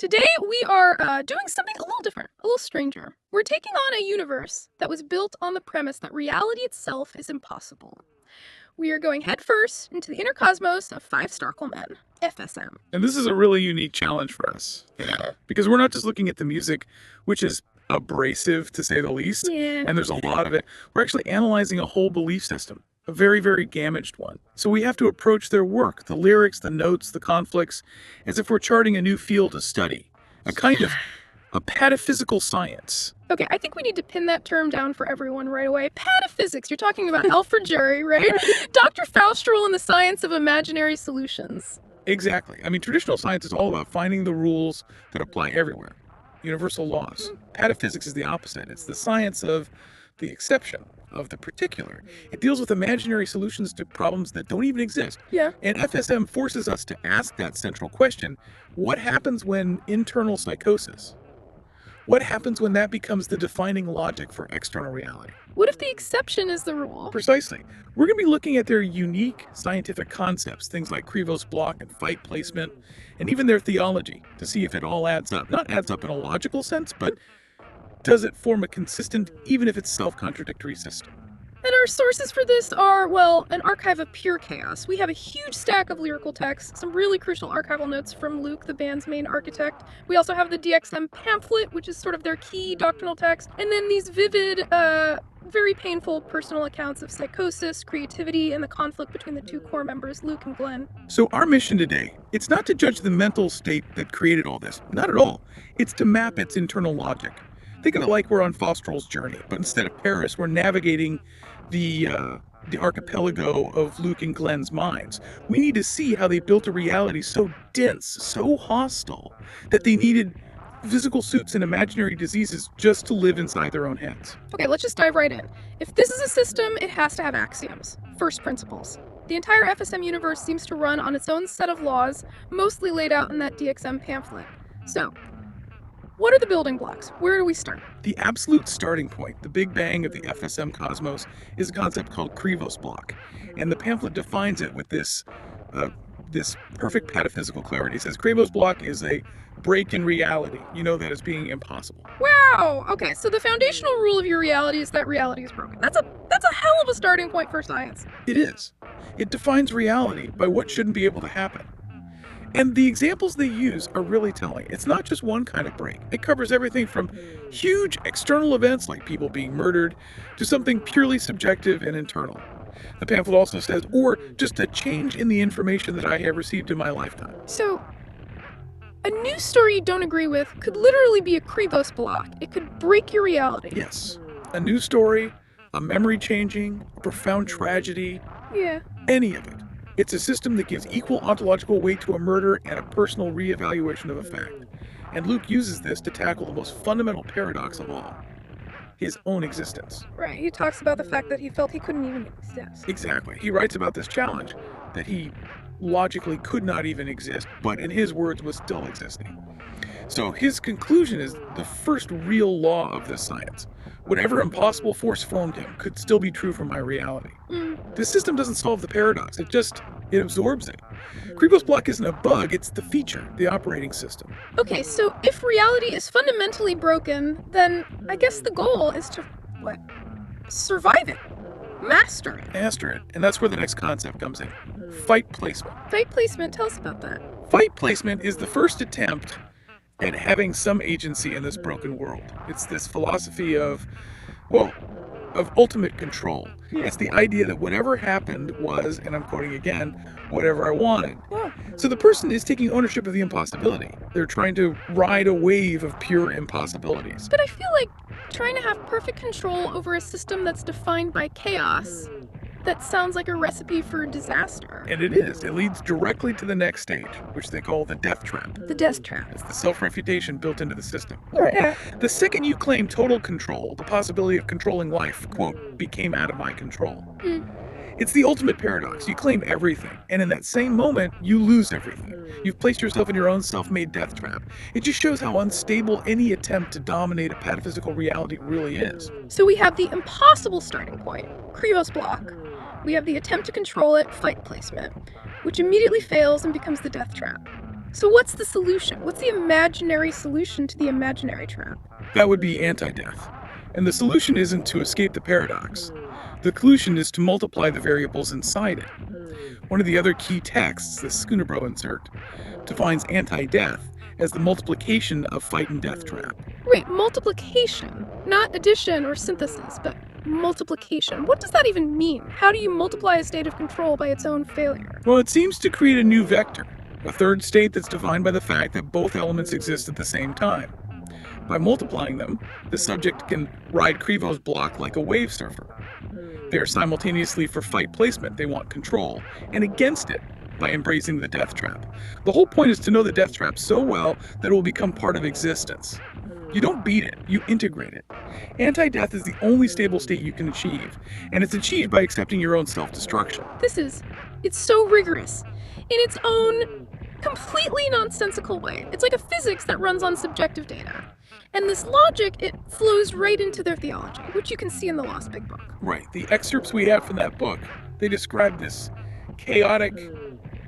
Today we are doing something a little different, a little stranger. We're taking on a universe that was built on the premise that reality itself is impossible. We are going headfirst into the inner cosmos of five Starcle men, FSM. And this is a really unique challenge for us. Because we're not just looking at the music, which is abrasive to say the least, and there's a lot of it. We're actually analyzing a whole belief system, a very, very damaged one. So we have to approach their work, the lyrics, the notes, the conflicts, as if we're charting a new field of study, a kind of a pataphysical science. Okay, I think we need to pin that term down for everyone right away. Pataphysics. You're talking about Alfred Jarry, right? Dr. Faustroll and the science of imaginary solutions. Exactly. I mean, traditional science is all about finding the rules that apply everywhere. Universal laws. Pataphysics is the opposite. It's the science of the exception, of the particular. It deals with imaginary solutions to problems that don't even exist. Yeah. And FSM forces us to ask that central question: what happens when internal psychosis? What happens when that becomes the defining logic for external reality? What if the exception is the rule? Precisely. We're going to be looking at their unique scientific concepts, things like Krivos block and fight placement, and even their theology, to see if it all adds up. Not adds up in a logical sense, but does it form a consistent, even if it's self-contradictory system? And our sources for this are, well, an archive of pure chaos. We have a huge stack of lyrical texts, some really crucial archival notes from Luke, the band's main architect. We also have the DXM pamphlet, which is sort of their key doctrinal text. And then these vivid, very painful personal accounts of psychosis, creativity, and the conflict between the two core members, Luke and Glenn. So our mission today, it's not to judge the mental state that created all this. Not at all. It's to map its internal logic. Think of it like we're on Faustroll's journey, but instead of Paris, we're navigating the archipelago of Luke and Glenn's minds. We need to see how they built a reality so dense, so hostile, that they needed physical suits and imaginary diseases just to live inside their own heads. Okay, let's just dive right in. If this is a system, it has to have axioms, first principles. The entire FSM universe seems to run on its own set of laws, mostly laid out in that DXM pamphlet. So, what are the building blocks? Where do we start? The absolute starting point, the big bang of the FSM cosmos, is a concept called Krivos block. And the pamphlet defines it with this perfect pataphysical clarity. It says Krivos block is a break in reality. You know that as being impossible. Wow! Okay, so the foundational rule of your reality is that reality is broken. That's a hell of a starting point for science. It is. It defines reality by what shouldn't be able to happen. And the examples they use are really telling. It's not just one kind of break. It covers everything from huge external events like people being murdered to something purely subjective and internal. The pamphlet also says, or just a change in the information that I have received in my lifetime. So, a news story you don't agree with could literally be a Krivos block. It could break your reality. Yes. A news story, a memory changing, a profound tragedy. Yeah. Any of it. It's a system that gives equal ontological weight to a murder and a personal reevaluation of a fact. And Luke uses this to tackle the most fundamental paradox of all: his own existence. Right, he talks about the fact that he felt he couldn't even exist. Exactly. He writes about this challenge, that he logically could not even exist, but in his words was still existing. So his conclusion is the first real law of this science. Whatever impossible force formed him could still be true for my reality. This system doesn't solve the paradox, it absorbs it. Krivos block isn't a bug, it's the feature, the operating system. Okay, so if reality is fundamentally broken, then I guess the goal is to, survive it. Master it. Master it. And that's where the next concept comes in. Fight placement. Fight placement, tell us about that. Fight placement is the first attempt at having some agency in this broken world. It's this philosophy of ultimate control. It's the idea that whatever happened was, and I'm quoting again, whatever I wanted. Yeah. So the person is taking ownership of the impossibility. They're trying to ride a wave of pure impossibilities. But I feel like trying to have perfect control over a system that's defined by chaos, that sounds like a recipe for disaster. And it is. It leads directly to the next stage, which they call the death trap. The death trap. It's the self-refutation built into the system. Yeah. The second you claim total control, the possibility of controlling life, quote, became out of my control. It's the ultimate paradox. You claim everything, and in that same moment, you lose everything. You've placed yourself in your own self-made death trap. It just shows how unstable any attempt to dominate a pataphysical reality really is. So we have the impossible starting point, Krivos block. We have the attempt to control it, fight placement, which immediately fails and becomes the death trap. So what's the solution? What's the imaginary solution to the imaginary trap? That would be anti-death. And the solution isn't to escape the paradox. The solution is to multiply the variables inside it. One of the other key texts, the Schoonerbro insert, defines anti-death as the multiplication of fight and death trap. Wait, multiplication, not addition or synthesis, but multiplication. What does that even mean? How do you multiply a state of control by its own failure? Well, it seems to create a new vector, a third state that's defined by the fact that both elements exist at the same time. By multiplying them, the subject can ride Krivos' block like a wave surfer. They are simultaneously for fight placement, they want control, and against it by embracing the death trap. The whole point is to know the death trap so well that it will become part of existence. You don't beat it, you integrate it. Anti-death is the only stable state you can achieve, and it's achieved by accepting your own self-destruction. It's so rigorous in its own completely nonsensical way. It's like a physics that runs on subjective data. And this logic, it flows right into their theology, which you can see in the Lost Big Book. Right. The excerpts we have from that book, they describe this chaotic,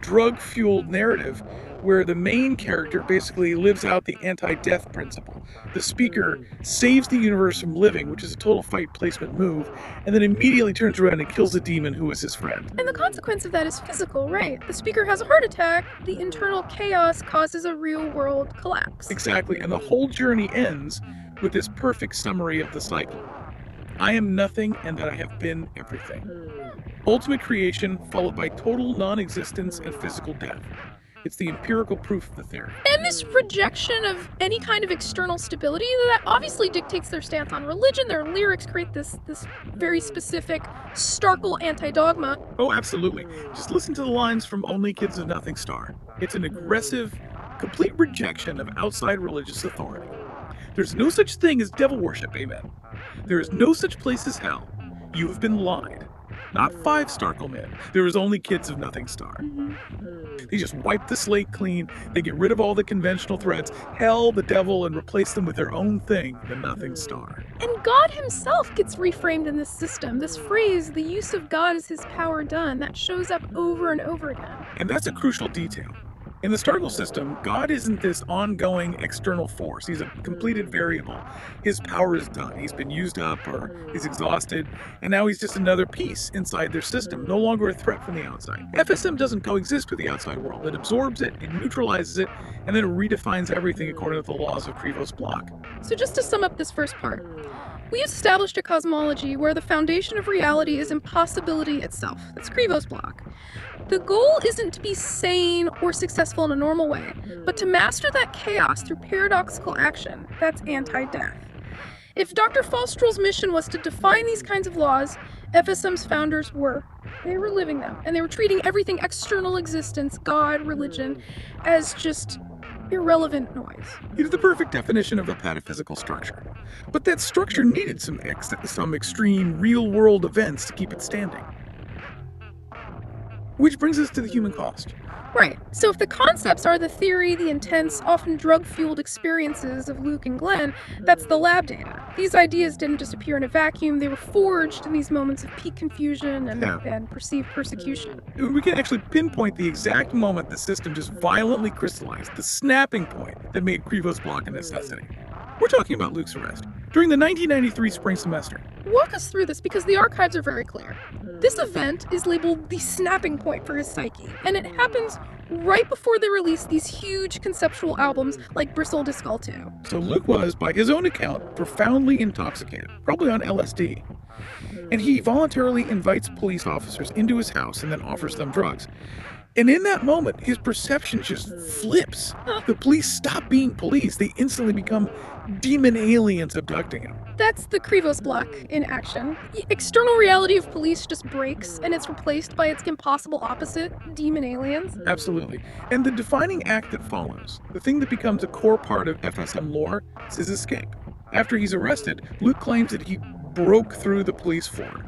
drug-fueled narrative where the main character basically lives out the anti-death principle. The speaker saves the universe from living, which is a total fight placement move, and then immediately turns around and kills the demon who is his friend. And the consequence of that is physical, right? The speaker has a heart attack, the internal chaos causes a real-world collapse. Exactly, and the whole journey ends with this perfect summary of the cycle. I am nothing, and that I have been everything. Ultimate creation followed by total non-existence and physical death. It's the empirical proof of the theory. And this rejection of any kind of external stability, that obviously dictates their stance on religion. Their lyrics create this very specific Starcle anti-dogma. Oh, absolutely. Just listen to the lines from Only Kids of Nothing Star. It's an aggressive, complete rejection of outside religious authority. There's no such thing as devil worship, amen. There is no such place as hell. You have been lied. Not 5 Starcle men. There is only Kids of Nothing Star. They just wipe the slate clean. They get rid of all the conventional threads, hell, the devil, and replace them with their own thing, the Nothing Star. And God himself gets reframed in this system. This phrase, the use of God is his power done, that shows up over and over again. And that's a crucial detail. In the Starcle system, God isn't this ongoing external force. He's a completed variable. His power is done. He's been used up or he's exhausted, and now he's just another piece inside their system, no longer a threat from the outside. FSM doesn't coexist with the outside world. It absorbs it, it neutralizes it, and then it redefines everything according to the laws of Krivos' block. So just to sum up this first part, we established a cosmology where the foundation of reality is impossibility itself. That's Krivos' block. The goal isn't to be sane or successful in a normal way, but to master that chaos through paradoxical action. That's anti-death. If Dr. Faustroll's mission was to define these kinds of laws, FSM's founders were. They were living them, and they were treating everything external existence, God, religion, as just irrelevant noise. It is the perfect definition of a pataphysical structure. But that structure needed some extreme real-world events to keep it standing. Which brings us to the human cost. Right. So if the concepts are the theory, the intense, often drug-fueled experiences of Luke and Glenn, that's the lab data. These ideas didn't just appear in a vacuum. They were forged in these moments of peak confusion and perceived persecution. We can actually pinpoint the exact moment the system just violently crystallized, the snapping point that made Krivos' block a necessity. We're talking about Luke's arrest. During the 1993 spring semester. Walk us through this because the archives are very clear. This event is labeled the snapping point for his psyche, and it happens right before they release these huge conceptual albums like Bristle de Skull 2. So Luke was, by his own account, profoundly intoxicated, probably on LSD. And he voluntarily invites police officers into his house and then offers them drugs. And in that moment, his perception just flips. The police stop being police. They instantly become demon aliens abducting him. That's the Krivos block in action. The external reality of police just breaks, and it's replaced by its impossible opposite, demon aliens. Absolutely. And the defining act that follows, the thing that becomes a core part of FSM lore, is his escape. After he's arrested, Luke claims that he broke through the police fort.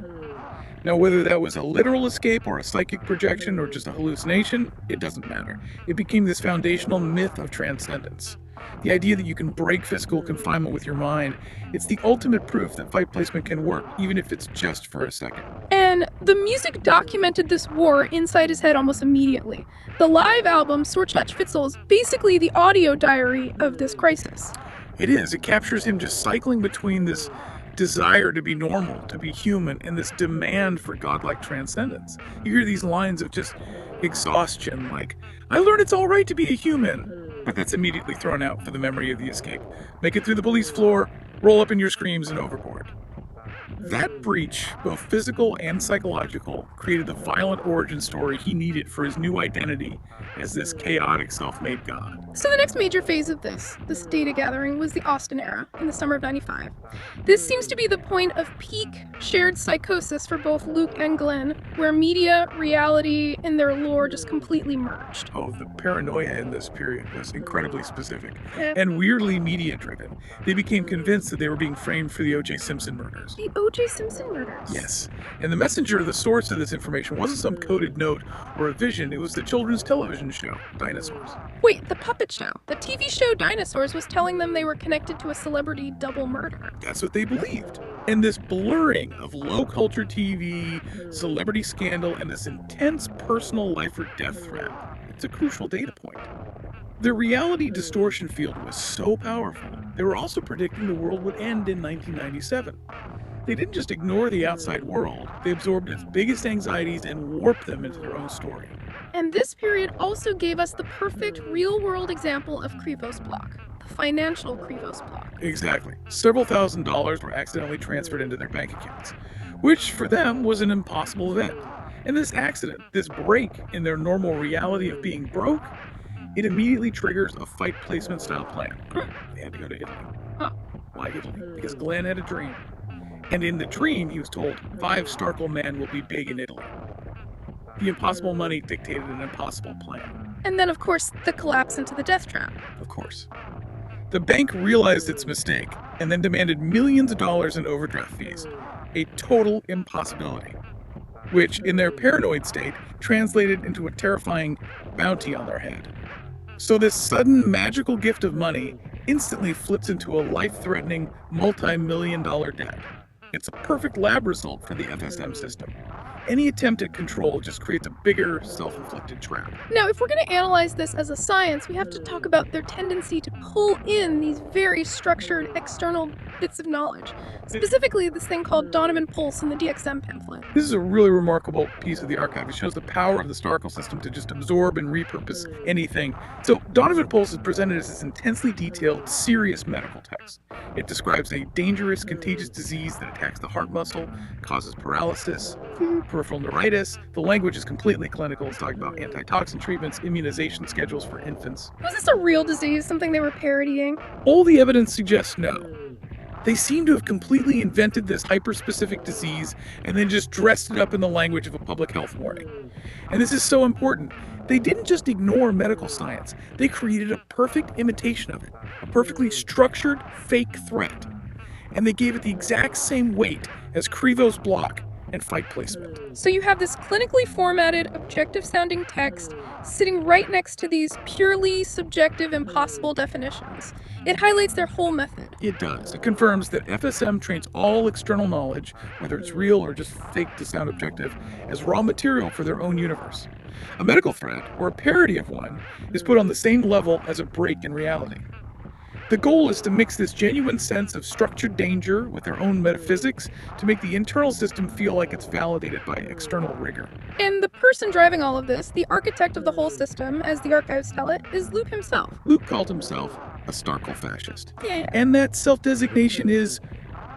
Now, whether that was a literal escape or a psychic projection or just a hallucination, it doesn't matter. It became this foundational myth of transcendence. The idea that you can break physical confinement with your mind, it's the ultimate proof that fight placement can work, even if it's just for a second. And the music documented this war inside his head almost immediately. The live album, Swordschnatch-Fitzel, is basically the audio diary of this crisis. It is. It captures him just cycling between this desire to be normal, to be human, and this demand for godlike transcendence. You hear these lines of just exhaustion, like, I learned it's all right to be a human. But that's immediately thrown out for the memory of the escape. Make it through the police floor, roll up in your screams, and overboard. That breach, both physical and psychological, created the violent origin story he needed for his new identity as this chaotic self-made god. So the next major phase of this data gathering, was the Austin era in the summer of '95. This seems to be the point of peak shared psychosis for both Luke and Glenn, where media, reality, and their lore just completely merged. Oh, the paranoia in this period was incredibly specific Yeah. and weirdly media-driven. They became convinced that they were being framed for the O.J. Simpson murders. The O.J. Simpson murders. Yes, and the messenger, the source of this information, wasn't some coded note or a vision. It was the children's television show, Dinosaurs. Wait, the puppet show. The TV show Dinosaurs was telling them they were connected to a celebrity double murder. That's what they believed. And this blurring of low-culture TV, celebrity scandal, and this intense personal life or death threat, it's a crucial data point. The reality distortion field was so powerful, they were also predicting the world would end in 1997. They didn't just ignore the outside world, they absorbed its biggest anxieties and warped them into their own story. And this period also gave us the perfect real-world example of Krivos block, the financial Krivos block. Exactly. Several $1,000s were accidentally transferred into their bank accounts, which for them was an impossible event. And this accident, this break in their normal reality of being broke, it immediately triggers a fight placement style plan. They had to go to Italy. Huh. Why Italy? Because Glenn had a dream. And in the dream, he was told 5 Starcle men will be big in Italy. The impossible money dictated an impossible plan. And then, of course, the collapse into the death trap. Of course. The bank realized its mistake and then demanded millions of dollars in overdraft fees. A total impossibility. Which, in their paranoid state, translated into a terrifying bounty on their head. So this sudden magical gift of money instantly flips into a life-threatening, multi-million-dollar debt. It's a perfect lab result for the FSM system. Any attempt at control just creates a bigger, self-inflicted trap. Now, if we're going to analyze this as a science, we have to talk about their tendency to pull in these very structured external bits of knowledge. Specifically, this thing called Donovan Pulse in the DXM pamphlet. This is a really remarkable piece of the archive. It shows the power of the Starcle system to just absorb and repurpose anything. So, Donovan Pulse is presented as this intensely detailed, serious medical text. It describes a dangerous, contagious disease that attacks the heart muscle, causes paralysis, peripheral neuritis. The language is completely clinical. It's talking about antitoxin treatments, immunization schedules for infants. Was this a real disease, something they were parodying? All the evidence suggests no. They seem to have completely invented this hyper-specific disease and then just dressed it up in the language of a public health warning. And this is so important. They didn't just ignore medical science. They created a perfect imitation of it, a perfectly structured fake threat. And they gave it the exact same weight as Krivos block and fight placement. So you have this clinically formatted, objective-sounding text sitting right next to these purely subjective, impossible definitions. It highlights their whole method. It does. It confirms that FSM trains all external knowledge, whether it's real or just fake to sound objective, as raw material for their own universe. A medical threat, or a parody of one, is put on the same level as a break in reality. The goal is to mix this genuine sense of structured danger with their own metaphysics to make the internal system feel like it's validated by external rigor. And the person driving all of this, the architect of the whole system, as the archives tell it, is Luke himself. Luke called himself a Starcle fascist. Yeah. And that self-designation is,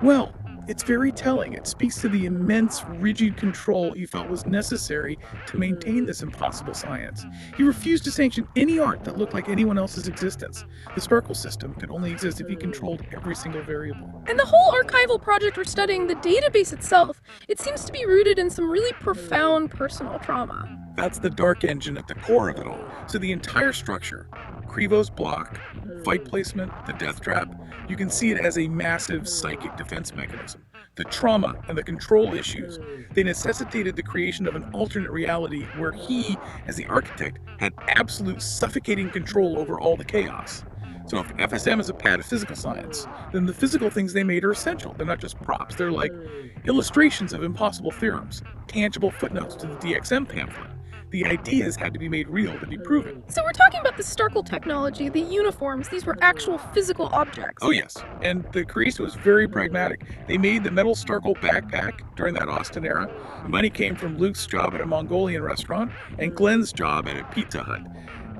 well, it's very telling. It speaks to the immense, rigid control he felt was necessary to maintain this impossible science. He refused to sanction any art that looked like anyone else's existence. The Starcle system could only exist if he controlled every single variable. And the whole archival project we're studying, the database itself, it seems to be rooted in some really profound personal trauma. That's the dark engine at the core of it all. So the entire structure, Krivos block, fight placement, the death trap, you can see it as a massive psychic defense mechanism. The trauma and the control issues, they necessitated the creation of an alternate reality where he, as the architect, had absolute suffocating control over all the chaos. So if FSM is a pataphysical science, then the physical things they made are essential. They're not just props. They're like illustrations of impossible theorems, tangible footnotes to the DXM pamphlet. The ideas had to be made real to be proven. So we're talking about the Starcle technology, the uniforms. These were actual physical objects. Oh yes, and the creation was very pragmatic. They made the metal Starcle backpack during that Austin era. The money came from Luke's job at a Mongolian restaurant and Glenn's job at a Pizza Hut.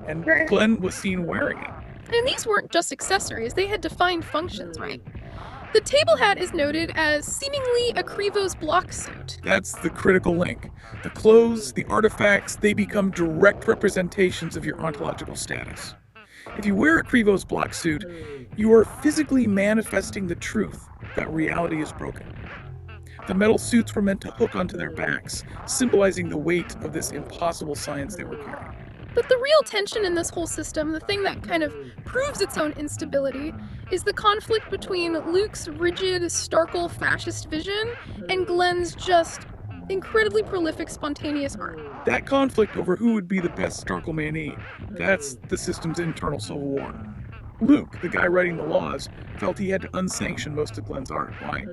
And Glenn was seen wearing it. And these weren't just accessories, they had defined functions, right? The table hat is noted as seemingly a Krivos block suit. That's the critical link. The clothes, the artifacts, they become direct representations of your ontological status. If you wear a Krivos block suit, you are physically manifesting the truth that reality is broken. The metal suits were meant to hook onto their backs, symbolizing the weight of this impossible science they were carrying. But the real tension in this whole system, the thing that kind of proves its own instability, is the conflict between Luke's rigid, Starcle fascist vision and Glenn's just incredibly prolific, spontaneous art. That conflict over who would be the best Starcle manee, that's the system's internal civil war. Luke, the guy writing the laws, felt he had to unsanction most of Glenn's art. Why?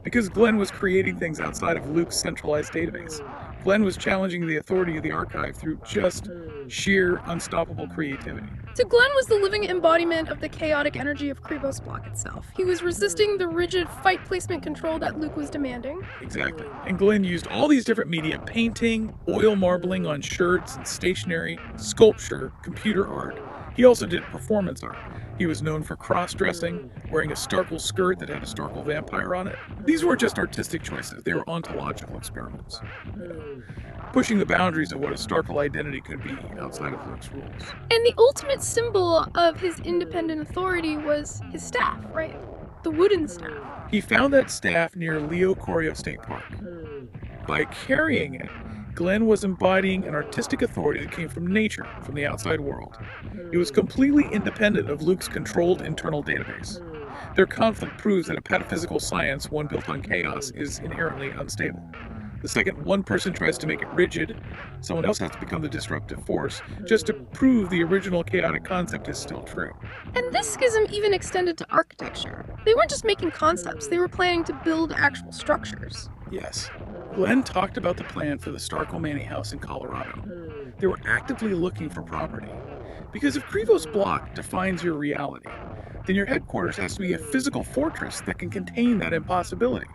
Because Glenn was creating things outside of Luke's centralized database. Glenn was challenging the authority of the archive through just sheer, unstoppable creativity. So Glenn was the living embodiment of the chaotic energy of Krivos block itself. He was resisting the rigid fight placement control that Luke was demanding. Exactly. And Glenn used all these different media: painting, oil marbling on shirts and stationery, sculpture, computer art. He also did performance art. He was known for cross-dressing, wearing a Starcle skirt that had a Starcle vampire on it. These weren't just artistic choices, they were ontological experiments. Pushing the boundaries of what a Starcle identity could be outside of Luke's rules. And the ultimate symbol of his independent authority was his staff, right? The wooden staff. He found that staff near Leo Corio State Park. By carrying it, Glenn was embodying an artistic authority that came from nature, from the outside world. It was completely independent of Luke's controlled internal database. Their conflict proves that a pataphysical science, one built on chaos, is inherently unstable. The second one person tries to make it rigid, someone else has to become the disruptive force, just to prove the original chaotic concept is still true. And this schism even extended to architecture. They weren't just making concepts, they were planning to build actual structures. Yes. Glenn talked about the plan for the Starcle Manny house in Colorado. They were actively looking for property. Because if Krivos block defines your reality, then your headquarters has to be a physical fortress that can contain that impossibility.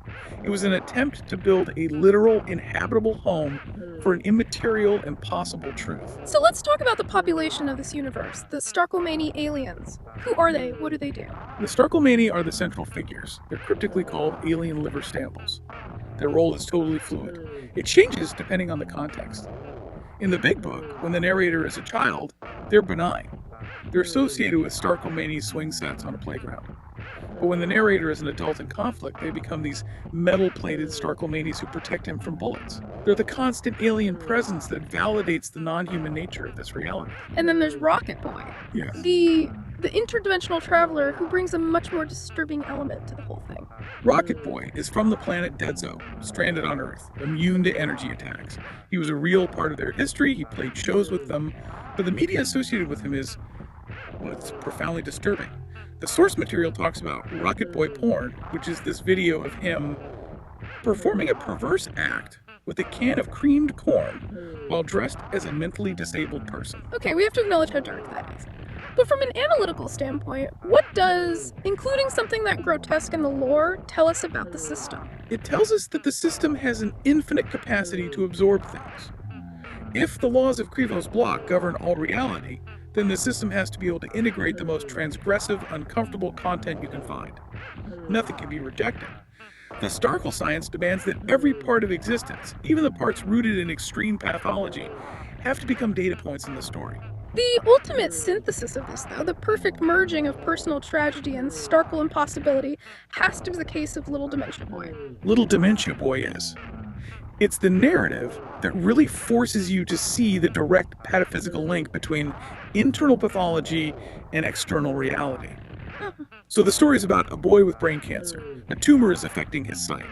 It was an attempt to build a literal, inhabitable home for an immaterial, impossible truth. So let's talk about the population of this universe, the Starklemani aliens. Who are they? What do they do? The Starklemani are the central figures. They're cryptically called alien liver samples. Their role is totally fluid. It changes depending on the context. In the Big Book, when the narrator is a child, they're benign. They're associated with Starklemani swing sets on a playground. But when the narrator is an adult in conflict, they become these metal-plated Starklemanis who protect him from bullets. They're the constant alien presence that validates the non-human nature of this reality. And then there's Rocket Boy. Yes. The interdimensional traveler who brings a much more disturbing element to the whole thing. Rocket Boy is from the planet Dedzo, stranded on Earth, immune to energy attacks. He was a real part of their history, he played shows with them, but the media associated with him is, well, it's profoundly disturbing. The source material talks about Rocket Boy porn, which is this video of him performing a perverse act with a can of creamed corn while dressed as a mentally disabled person. Okay, we have to acknowledge how dark that is. But from an analytical standpoint, what does, including something that grotesque in the lore, tell us about the system? It tells us that the system has an infinite capacity to absorb things. If the laws of Krivos block govern all reality, then the system has to be able to integrate the most transgressive, uncomfortable content you can find. Nothing can be rejected. The Starcle science demands that every part of existence, even the parts rooted in extreme pathology, have to become data points in the story. The ultimate synthesis of this, though, the perfect merging of personal tragedy and Starcle impossibility, has to be the case of Little Dementia Boy. Little Dementia Boy is. It's the narrative that really forces you to see the direct pataphysical link between internal pathology and external reality. So the story is about a boy with brain cancer. A tumor is affecting his sight.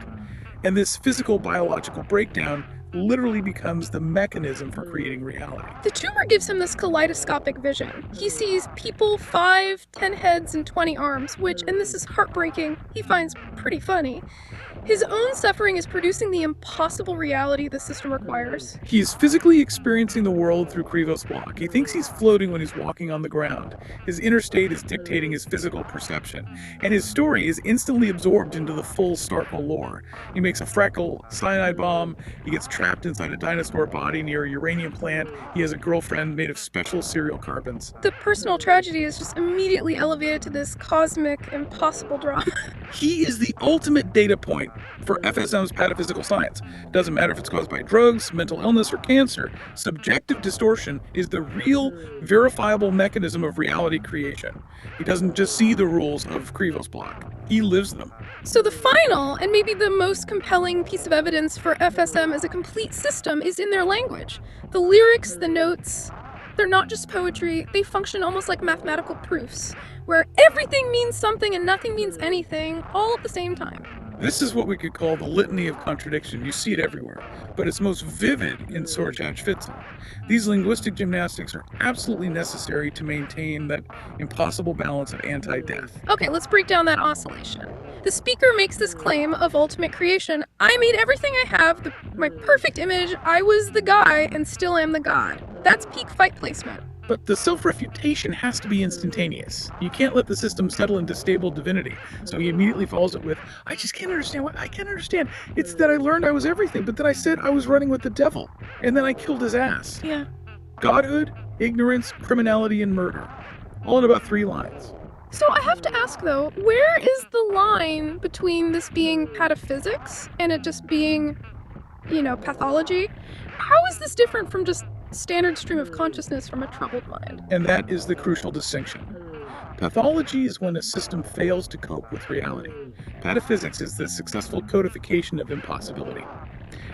And this physical biological breakdown literally becomes the mechanism for creating reality. The tumor gives him this kaleidoscopic vision. He sees people 5, 10 heads, and 20 arms, which, and this is heartbreaking, he finds pretty funny. His own suffering is producing the impossible reality the system requires. He's physically experiencing the world through Krivos' block. He thinks he's floating when he's walking on the ground. His inner state is dictating his physical perception, and his story is instantly absorbed into the full Starcle lore. He makes a fractal cyanide bomb, he gets trapped inside a dinosaur body near a uranium plant, he has a girlfriend made of special cereal carbons. The personal tragedy is just immediately elevated to this cosmic, impossible drama. He is the ultimate data point for FSM's pataphysical science. Doesn't matter if it's caused by drugs, mental illness, or cancer. Subjective distortion is the real, verifiable mechanism of reality creation. He doesn't just see the rules of Krivos' block. He lives them. So the final, and maybe the most compelling piece of evidence for FSM as a complete system is in their language. The lyrics, the notes, they're not just poetry, they function almost like mathematical proofs, where everything means something and nothing means anything, all at the same time. This is what we could call the litany of contradiction. You see it everywhere, but it's most vivid in Sorjaj-Fitzel. These linguistic gymnastics are absolutely necessary to maintain that impossible balance of anti-death. Okay, let's break down that oscillation. The speaker makes this claim of ultimate creation. I made everything I have, my perfect image, I was the guy and still am the god. That's peak fight placement. But the self-refutation has to be instantaneous. You can't let the system settle into stable divinity. So he immediately follows it with, I just can't understand what I can't understand. It's that I learned I was everything, but then I said I was running with the devil. And then I killed his ass. Yeah. Godhood, ignorance, criminality, and murder. All in about 3 lines. So I have to ask though, where is the line between this being pataphysics and it just being, pathology? How is this different from just standard stream of consciousness from a troubled mind? And that is the crucial distinction. Pathology is when a system fails to cope with reality. Pataphysics is the successful codification of impossibility.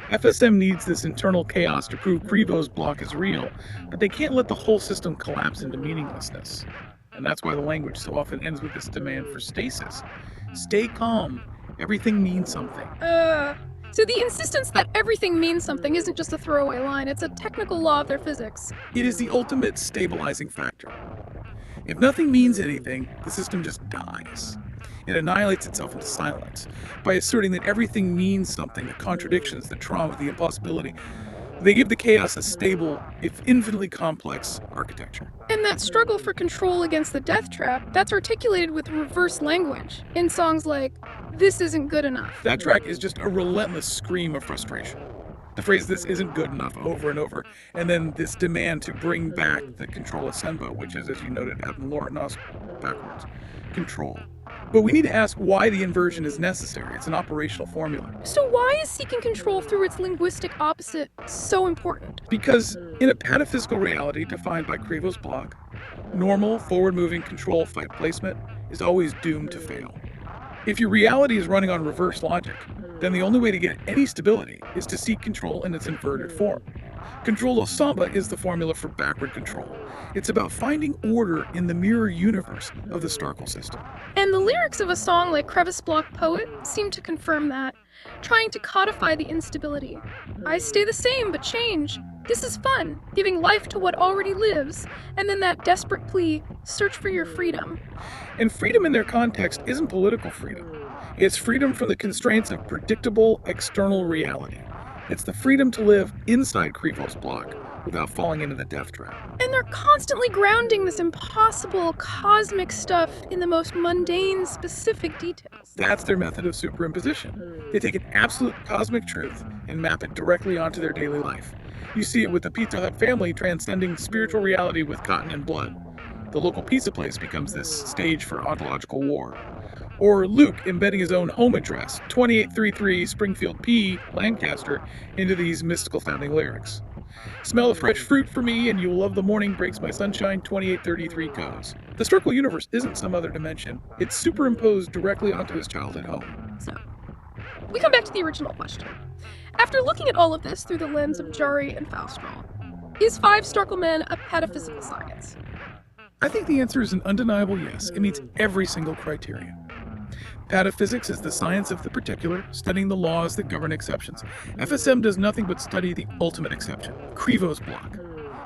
FSM needs this internal chaos to prove Krivos' block is real, but they can't let the whole system collapse into meaninglessness. And that's why the language so often ends with this demand for stasis. Stay calm. Everything means something. So the insistence that everything means something isn't just a throwaway line, it's a technical law of their physics. It is the ultimate stabilizing factor. If nothing means anything, the system just dies. It annihilates itself into silence by asserting that everything means something, the contradictions, the trauma, the impossibility. They give the chaos a stable, if infinitely complex, architecture. And that struggle for control against the death trap, that's articulated with reverse language in songs like, "This isn't good enough." That track is just a relentless scream of frustration. The phrase, "this isn't good enough," over and over, and then this demand to bring back the control of Senbo, which is, as you noted, ad Lornos backwards. Control. But we need to ask why the inversion is necessary. It's an operational formula. So why is seeking control through its linguistic opposite so important? Because in a pataphysical reality defined by Krivos' block, normal, forward-moving control fight placement is always doomed to fail. If your reality is running on reverse logic, then the only way to get any stability is to seek control in its inverted form. Control of Samba is the formula for backward control. It's about finding order in the mirror universe of the Starcle system. And the lyrics of a song like Crevice Block Poet seem to confirm that, trying to codify the instability. I stay the same, but change. This is fun, giving life to what already lives. And then that desperate plea, search for your freedom. And freedom in their context isn't political freedom. It's freedom from the constraints of predictable external reality. It's the freedom to live inside Krivos' block without falling into the death trap. And they're constantly grounding this impossible, cosmic stuff in the most mundane, specific details. That's their method of superimposition. They take an absolute cosmic truth and map it directly onto their daily life. You see it with the Pizza Hut family transcending spiritual reality with cotton and blood. The local pizza place becomes this stage for ontological war. Or Luke embedding his own home address, 2833 Springfield P, Lancaster, into these mystical sounding lyrics. Smell of fresh fruit for me, and you'll love the morning breaks my sunshine, 2833 goes. The Starcle universe isn't some other dimension. It's superimposed directly onto his childhood home. So, we come back to the original question. After looking at all of this through the lens of Jarry and Faustroll, is 5 Starcle Men a pataphysical science? I think the answer is an undeniable yes. It meets every single criterion. Pataphysics is the science of the particular, studying the laws that govern exceptions. FSM does nothing but study the ultimate exception, Crevos's block.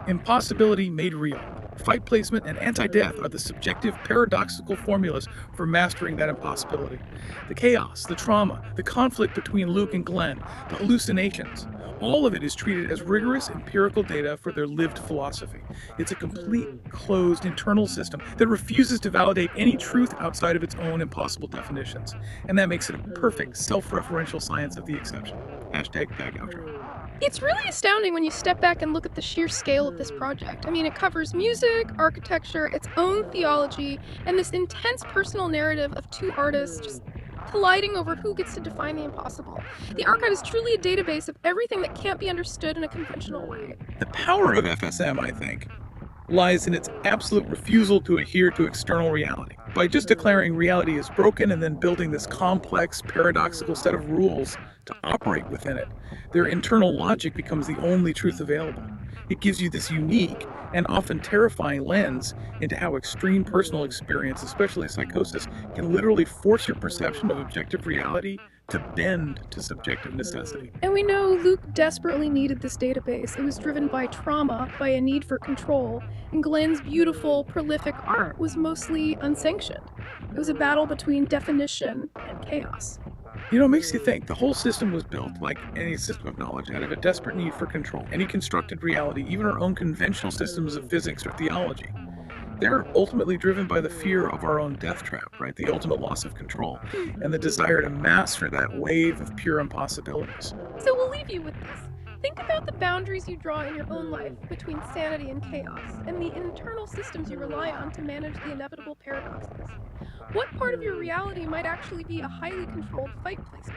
Impossibility made real. Fight placement and anti-death are the subjective, paradoxical formulas for mastering that impossibility. The chaos, the trauma, the conflict between Luke and Glenn, the hallucinations, all of it is treated as rigorous empirical data for their lived philosophy. It's a complete, closed internal system that refuses to validate any truth outside of its own impossible definitions. And that makes it a perfect, self-referential science of the exception. Hashtag tag outro. It's really astounding when you step back and look at the sheer scale of this project. I mean, it covers music, architecture, its own theology, and this intense personal narrative of two artists just colliding over who gets to define the impossible. The archive is truly a database of everything that can't be understood in a conventional way. The power of FSM, I think, lies in its absolute refusal to adhere to external reality. By just declaring reality is broken and then building this complex, paradoxical set of rules to operate within it, their internal logic becomes the only truth available. It gives you this unique and often terrifying lens into how extreme personal experience, especially psychosis, can literally force your perception of objective reality to bend to subjective necessity. And we know Luke desperately needed this database. It was driven by trauma, by a need for control, and Glenn's beautiful, prolific art was mostly unsanctioned. It was a battle between definition and chaos. You know, it makes you think the whole system was built, like any system of knowledge, out of a desperate need for control. Any constructed reality, even our own conventional systems of physics or theology, they're ultimately driven by the fear of our own death trap, right? The ultimate loss of control and the desire to master that wave of pure impossibilities. So we'll leave you with this. Think about the boundaries you draw in your own life between sanity and chaos, and the internal systems you rely on to manage the inevitable paradoxes. What part of your reality might actually be a highly controlled fight placement?